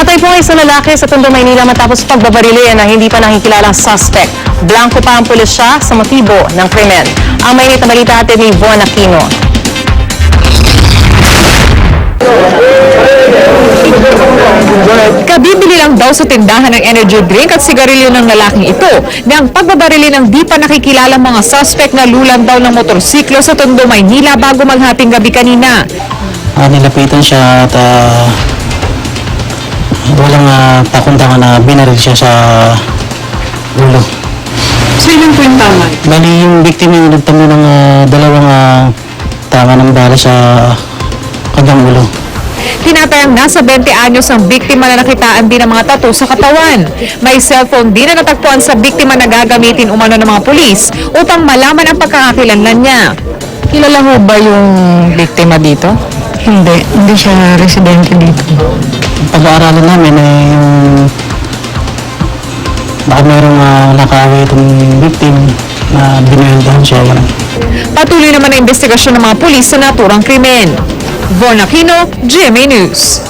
Patay po ang isang lalaki sa Tondo, Maynila matapos pagbabarili ng hindi pa nakikilalang suspect. Blanco pa ang pulisya sa motibo ng krimen. Ang mainit na balita natin ni Von Aquino. Kabibili lang daw sa tindahan ng energy drink at sigarilyo ng lalaking ito nang pagbabarili ng di pa nakikilalang mga suspect na lulan daw ng motorsiklo sa Tondo, Maynila bago maghating gabi kanina. Nilapitan siya at walang pakundangan na binaril siya sa ulo. So yun po yung tama? Bali yung biktima yung nagtamo ng dalawang tama ng bala sa kanyang ulo. Tinatayang nasa 20 anyos ang biktima na nakitaan din ng mga tattoo sa katawan. May cellphone din na natagpuan sa biktima na gagamitin umano ng mga pulis upang malaman ang pagkakakilanlan niya. Kilala ho ba yung biktima dito? Hindi siya residente dito. Pag-aaralan namin yung baka mayroong nakaaway itong victim na binayaldahan siya. Patuloy naman ang investigasyon ng mga pulis sa naturang krimen. Von Aquino, GMA News.